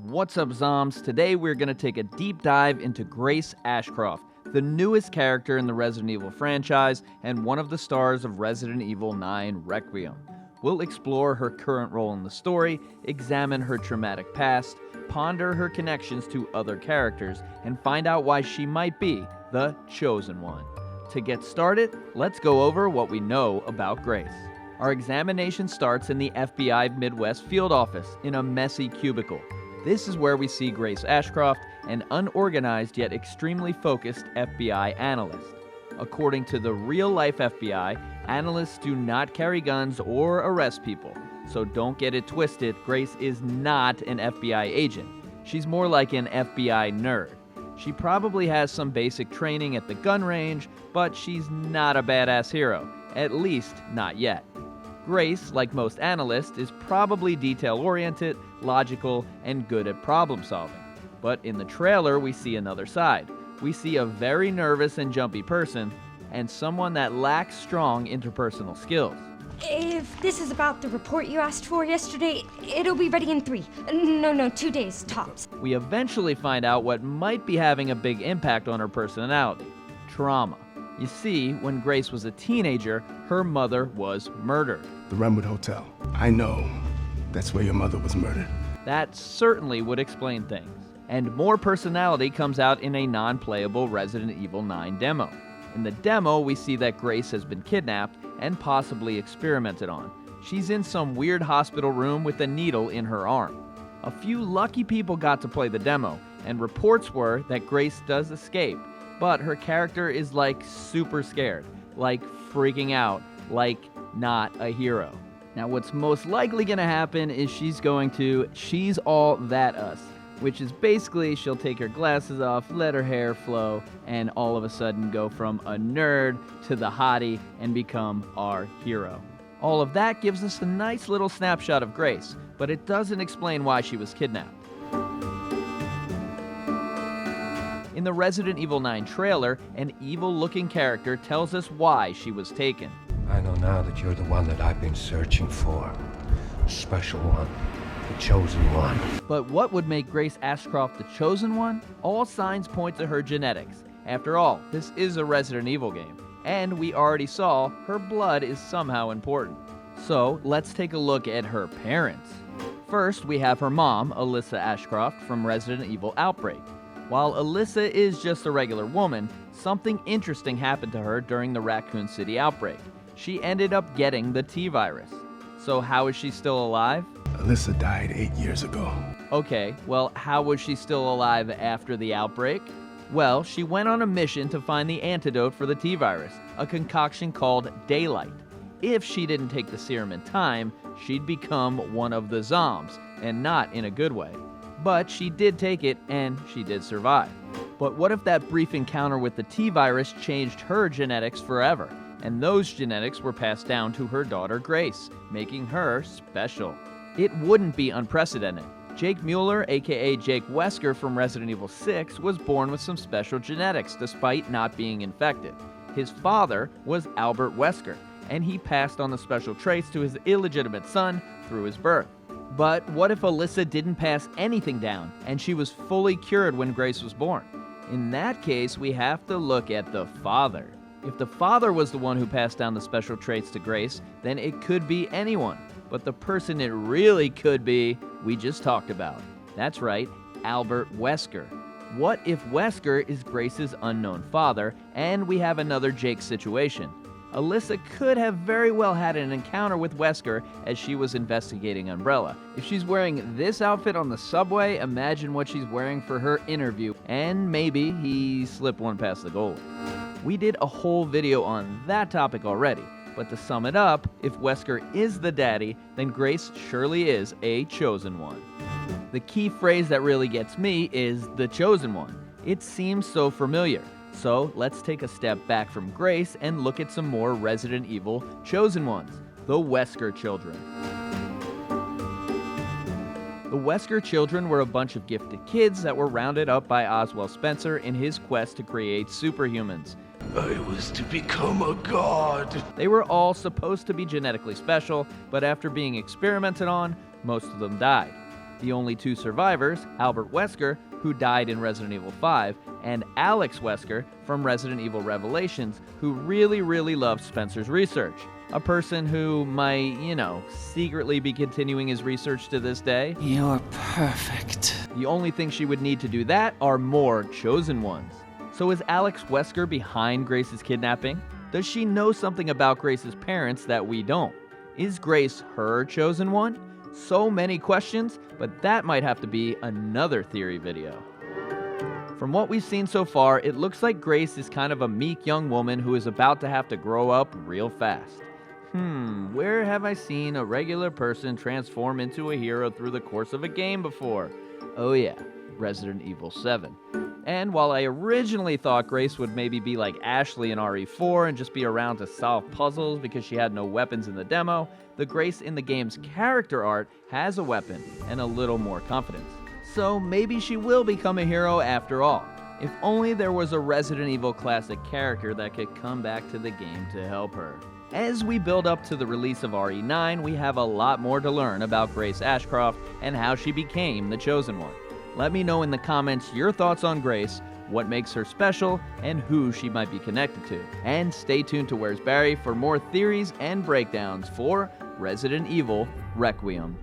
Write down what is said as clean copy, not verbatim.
What's up, Zoms? Today we're going to take a deep dive into Grace Ashcroft, the newest character in the Resident Evil franchise and one of the stars of Resident Evil 9 Requiem. We'll explore her current role in the story, examine her traumatic past, ponder her connections to other characters, and find out why she might be the Chosen One. To get started, let's go over what we know about Grace. Our examination starts in the FBI Midwest Field Office in a messy cubicle. This is where we see Grace Ashcroft, an unorganized yet extremely focused FBI analyst. According to the real-life FBI, analysts do not carry guns or arrest people. So don't get it twisted, Grace is not an FBI agent. She's more like an FBI nerd. She probably has some basic training at the gun range, but she's not a badass hero, at least not yet. Grace, like most analysts, is probably detail-oriented, logical, and good at problem-solving. But in the trailer, we see another side. We see a very nervous and jumpy person, and someone that lacks strong interpersonal skills. If this is about the report you asked for yesterday, it'll be ready in 2 days, tops. We eventually find out what might be having a big impact on her personality: trauma. You see, when Grace was a teenager, her mother was murdered. The Redwood Hotel. I know. That's where your mother was murdered. That certainly would explain things. And more personality comes out in a non-playable Resident Evil 9 demo. In the demo, we see that Grace has been kidnapped and possibly experimented on. She's in some weird hospital room with a needle in her arm. A few lucky people got to play the demo, and reports were that Grace does escape, but her character is like super scared, like freaking out, like not a hero. Now what's most likely gonna happen is she's going to She's All That Us, which is basically she'll take her glasses off, let her hair flow, and all of a sudden go from a nerd to the hottie and become our hero. All of that gives us a nice little snapshot of Grace, but it doesn't explain why she was kidnapped. In the Resident Evil 9 trailer, an evil-looking character tells us why she was taken. I know now that you're the one that I've been searching for. The special one. The Chosen One. But what would make Grace Ashcroft the Chosen One? All signs point to her genetics. After all, this is a Resident Evil game, and we already saw her blood is somehow important. So let's take a look at her parents. First, we have her mom, Alyssa Ashcroft, from Resident Evil Outbreak. While Alyssa is just a regular woman, something interesting happened to her during the Raccoon City outbreak. She ended up getting the T-virus. So how is she still alive? Alyssa died 8 years ago. Okay, well, how was she still alive after the outbreak? Well, she went on a mission to find the antidote for the T-virus, a concoction called Daylight. If she didn't take the serum in time, she'd become one of the Zoms, and not in a good way. But she did take it, and she did survive. But what if that brief encounter with the T-virus changed her genetics forever, and those genetics were passed down to her daughter Grace, making her special? It wouldn't be unprecedented. Jake Mueller, aka Jake Wesker from Resident Evil 6, was born with some special genetics despite not being infected. His father was Albert Wesker, and he passed on the special traits to his illegitimate son through his birth. But what if Alyssa didn't pass anything down, and she was fully cured when Grace was born? In that case, we have to look at the father. If the father was the one who passed down the special traits to Grace, then it could be anyone. But the person it really could be, we just talked about. That's right, Albert Wesker. What if Wesker is Grace's unknown father, and we have another Jake situation? Alyssa could have very well had an encounter with Wesker as she was investigating Umbrella. If she's wearing this outfit on the subway, imagine what she's wearing for her interview, and maybe he slipped one past the goal. We did a whole video on that topic already, but to sum it up, if Wesker is the daddy, then Grace surely is a Chosen One. The key phrase that really gets me is the Chosen One. It seems so familiar. So let's take a step back from Grace and look at some more Resident Evil Chosen Ones, the Wesker children. The Wesker children were a bunch of gifted kids that were rounded up by Oswald Spencer in his quest to create superhumans. I was to become a god. They were all supposed to be genetically special, but after being experimented on, most of them died. The only two survivors, Albert Wesker, who died in Resident Evil 5, and Alex Wesker from Resident Evil Revelations, who really loved Spencer's research. A person who might, secretly be continuing his research to this day. You're perfect. The only thing she would need to do that are more chosen ones. So is Alex Wesker behind Grace's kidnapping? Does she know something about Grace's parents that we don't? Is Grace her chosen one? So many questions, but that might have to be another theory video. From what we've seen so far, it looks like Grace is kind of a meek young woman who is about to have to grow up real fast. Where have I seen a regular person transform into a hero through the course of a game before? Oh yeah, Resident Evil 7. And while I originally thought Grace would maybe be like Ashley in RE4 and just be around to solve puzzles because she had no weapons in the demo, the Grace in the game's character art has a weapon and a little more confidence. So maybe she will become a hero after all. If only there was a Resident Evil classic character that could come back to the game to help her. As we build up to the release of RE9, we have a lot more to learn about Grace Ashcroft and how she became the Chosen One. Let me know in the comments your thoughts on Grace, what makes her special, and who she might be connected to. And stay tuned to Where's Barry for more theories and breakdowns for Resident Evil Requiem.